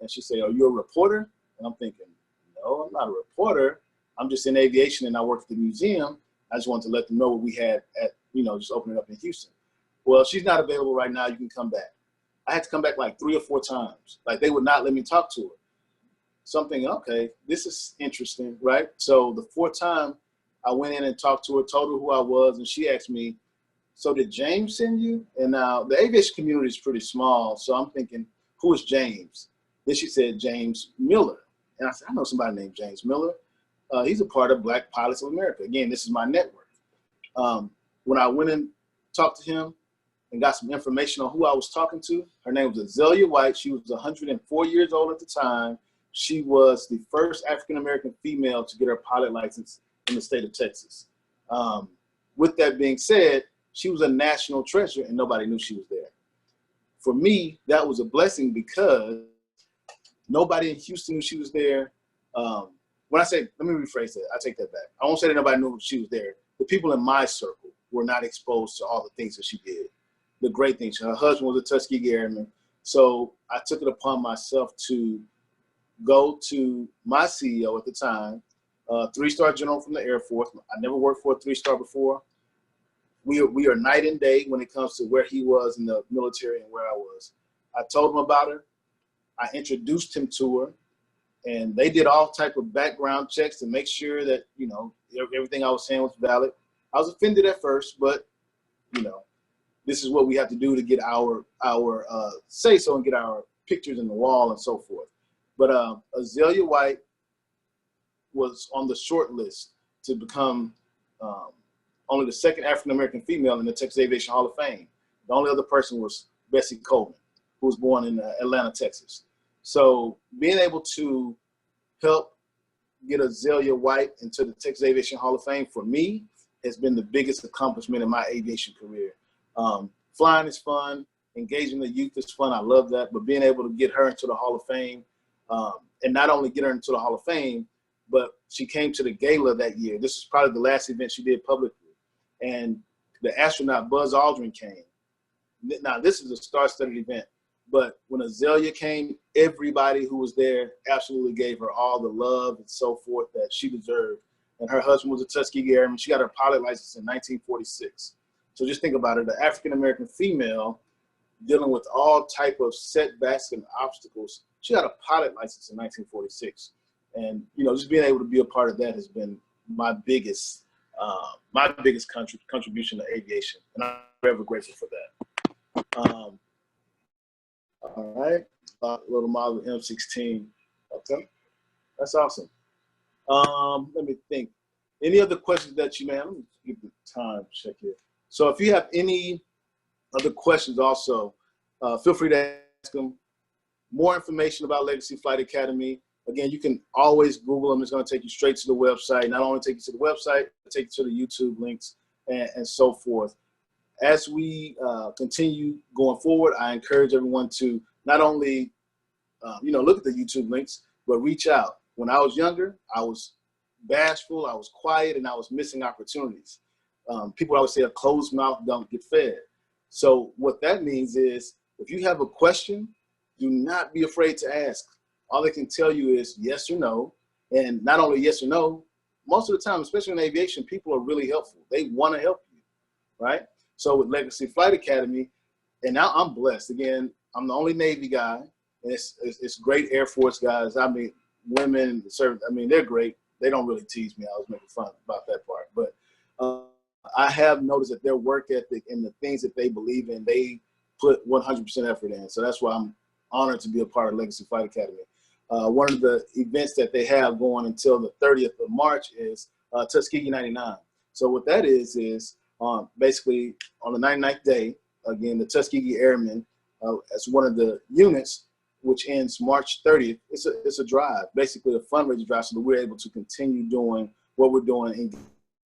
And she said, are you a reporter? And I'm thinking, no, I'm not a reporter. I'm just in aviation and I work at the museum. I just wanted to let them know what we had at, just opening up in Houston. Well, she's not available right now. You can come back. I had to come back like 3 or 4 times. Like they would not let me talk to her. So I'm thinking, okay, this is interesting, right? So the 4th time I went in and talked to her, told her who I was, and she asked me, so did James send you? And now the aviation community is pretty small. So I'm thinking, who is James? Then she said, James Miller. And I said, I know somebody named James Miller. He's a part of Black Pilots of America. Again, this is my network. When I went and talked to him and got some information on who I was talking to, her name was 𝐸𝐿𝐫𝐷 White. She was 104 years old at the time. She was the first African-American female to get her pilot license in the state of Texas. With that being said, she was a national treasure and nobody knew she was there. For me, that was a blessing because nobody in Houston knew she was there. When I say, let me rephrase that, I take that back. I won't say that nobody knew she was there. The people in my circle were not exposed to all the things that she did, the great things. Her husband was a Tuskegee Airman. So I took it upon myself to go to my CEO at the time, 3-star general from the Air Force. I never worked for a 3-star before. We are night and day when it comes to where he was in the military and where I was. I told him about her. I introduced him to her, and they did all type of background checks to make sure that, everything I was saying was valid. I was offended at first, but, this is what we have to do to get our say-so and get our pictures in the wall and so forth. But 𝐸𝐿𝐫𝐷 White was on the short list to become only the 2nd African-American female in the Texas Aviation Hall of Fame. The only other person was Bessie Coleman, who was born in Atlanta, Texas. So being able to help get 𝐸𝐿𝐫𝐷 White into the Texas Aviation Hall of Fame for me has been the biggest accomplishment in my aviation career. Flying is fun. Engaging the youth is fun. I love that. But being able to get her into the Hall of Fame, and not only get her into the Hall of Fame, but she came to the gala that year. This is probably the last event she did publicly. And the astronaut Buzz Aldrin came. Now, this is a star-studded event, but when 𝐸𝐿𝐫𝐷 came, everybody who was there absolutely gave her all the love and so forth that she deserved. And her husband was a Tuskegee Airman. She got her pilot license in 1946. So just think about it, the African-American female dealing with all type of setbacks and obstacles. She got a pilot license in 1946. And, just being able to be a part of that has been my biggest contribution to aviation, and I'm forever grateful for that. All right, little model M16. Okay, that's awesome. Let me think. Any other questions that you may have? Let me give the time check here. So if you have any other questions, also feel free to ask them. More information about Legacy Flight Academy. Again, you can always Google them. It's going to take you straight to the website. Not only take you to the website, but take you to the YouTube links and so forth. As we continue going forward, I encourage everyone to not only, look at the YouTube links, but reach out. When I was younger, I was bashful, I was quiet, and I was missing opportunities. People always say a closed mouth don't get fed. So what that means is if you have a question, do not be afraid to ask. All they can tell you is yes or no. And not only yes or no, most of the time, especially in aviation, people are really helpful. They want to help you, right? So with Legacy Flight Academy, and now I'm blessed. Again, I'm the only Navy guy, and it's great Air Force guys. I mean, women, they're great. They don't really tease me. I was making fun about that part. But I have noticed that their work ethic and the things that they believe in, they put 100% effort in. So that's why I'm honored to be a part of Legacy Flight Academy. One of the events that they have going until the 30th of March is Tuskegee 99. So what that is basically on the 99th day, again, the Tuskegee Airmen, as one of the units, which ends March 30th, it's a drive, basically a fundraiser drive, so that we're able to continue doing what we're doing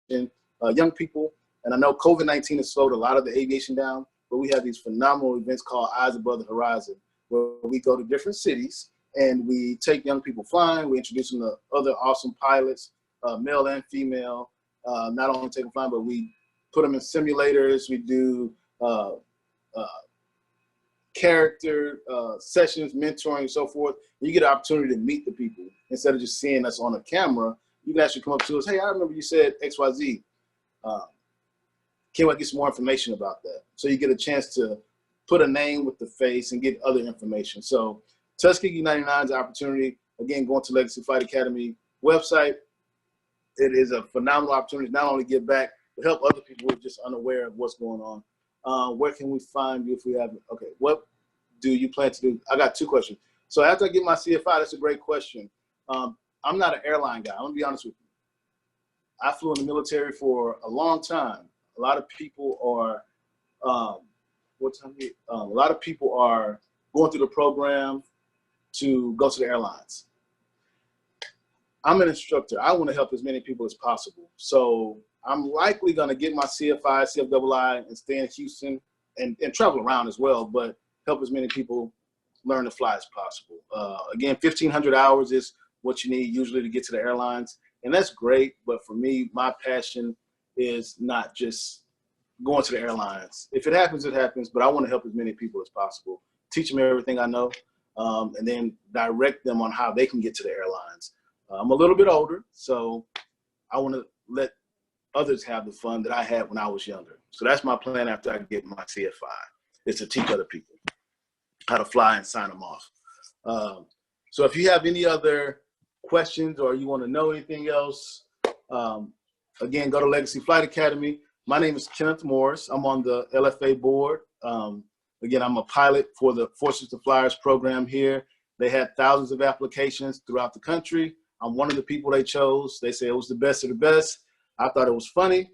in young people. And I know COVID-19 has slowed a lot of the aviation down, but we have these phenomenal events called Eyes Above the Horizon, where we go to different cities and we take young people flying. We introduce them to other awesome pilots, male and female. Not only take them flying, but we put them in simulators. We do character sessions, mentoring, and so forth. You get an opportunity to meet the people instead of just seeing us on a camera. You can actually come up to us. Hey, I remember you said XYZ. Can I get some more information about that? So you get a chance to put a name with the face and get other information. So Tuskegee 99's opportunity, again, going to Legacy Flight Academy website. It is a phenomenal opportunity to not only give back, but help other people who are just unaware of what's going on. Where can we find you if we have, okay, what do you plan to do? I got 2 questions. So after I get my CFI, that's a great question. I'm not an airline guy. I'm gonna be honest with you. I flew in the military for a long time. A lot of people are, a lot of people are going through the program to go to the airlines. I'm an instructor. I want to help as many people as possible. So I'm likely going to get my CFI, CFII, and stay in Houston and travel around as well, but help as many people learn to fly as possible. Again, 1,500 hours is what you need usually to get to the airlines. And that's great. But for me, my passion is not just going to the airlines. If it happens, it happens. But I want to help as many people as possible, teach them everything I know, and then direct them on how they can get to the airlines. I'm a little bit older, so I want to let others have the fun that I had when I was younger. So that's my plan after I get my CFI, is to teach other people how to fly and sign them off. So if you have any other questions or you want to know anything else, again, go to Legacy Flight Academy. My name is Kenneth Morris. I'm on the LFA board. Again, I'm a pilot for the Forces to Flyers program here. They had thousands of applications throughout the country. I'm one of the people they chose. They say it was the best of the best. I thought it was funny,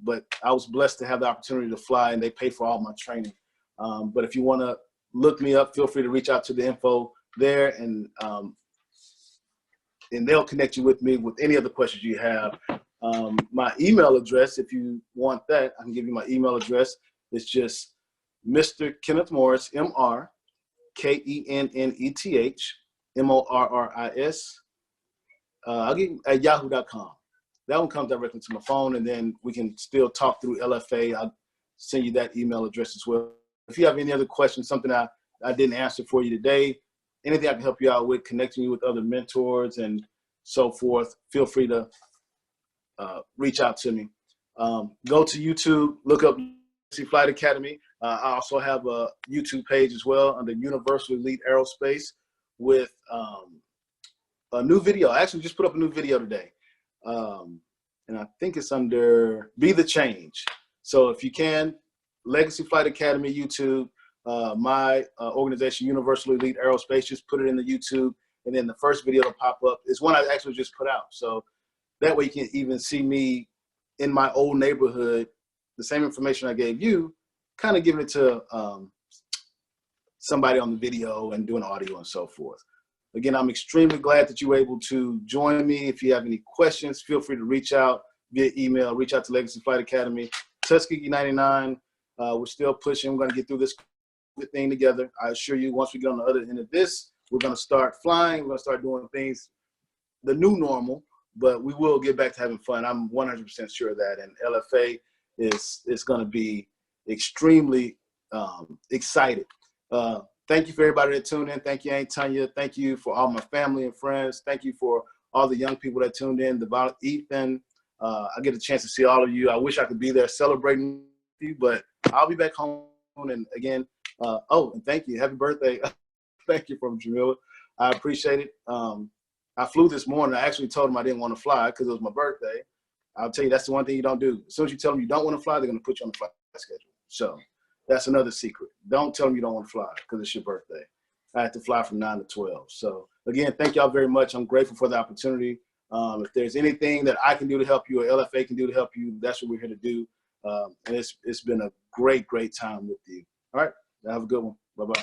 but I was blessed to have the opportunity to fly, and they pay for all my training. But if you want to look me up, feel free to reach out to the info there, and they'll connect you with me with any other questions you have. My email address, if you want that, I can give you my email address. It's just Mr. Kenneth Morris, MrKenneth I'll give you at yahoo.com. That one comes directly to my phone, and then we can still talk through LFA. I'll send you that email address as well. If you have any other questions, something I didn't answer for you today, anything I can help you out with, connecting you with other mentors and so forth, feel free to reach out to me. Go to YouTube, look up Legacy Flight Academy. I also have a YouTube page as well under Universal Elite Aerospace with a new video. I actually just put up a new video today. And I think it's under Be the Change. So if you can, Legacy Flight Academy YouTube, my organization, Universal Elite Aerospace, just put it in the YouTube. And then the first video to pop up is one I actually just put out. So that way you can even see me in my old neighborhood, the same information I gave you, kind of giving it to somebody on the video and doing audio and so forth. Again, I'm extremely glad that you were able to join me. If you have any questions, feel free to reach out via email, reach out to Legacy Flight Academy. Tuskegee 99, we're still pushing. We're going to get through this thing together. I assure you, once we get on the other end of this, we're going to start flying. We're going to start doing things, the new normal, but we will get back to having fun. I'm 100% sure of that. And LFA is going to be extremely excited. Thank you for everybody that tuned in. Thank you, 𝐬𝐿𝐫𝐞𝐿. Thank you for all my family and friends. Thank you for all the young people that tuned in. Ethan, I get a chance to see all of you. I wish I could be there celebrating with you, but I'll be back home. And again, oh, and thank you. Happy birthday. Thank you from Jamila. I appreciate it. I flew this morning. I actually told them I didn't want to fly because it was my birthday. I'll tell you, that's the one thing you don't do. As soon as you tell them you don't want to fly, they're going to put you on the flight schedule. So that's another secret. Don't tell them you don't want to fly because it's your birthday. I had to fly from 9 to 12. So again, thank y'all very much. I'm grateful for the opportunity. If there's anything that I can do to help you or LFA can do to help you, that's what we're here to do. And it's been a great, great time with you. All right. Have a good one. Bye-bye.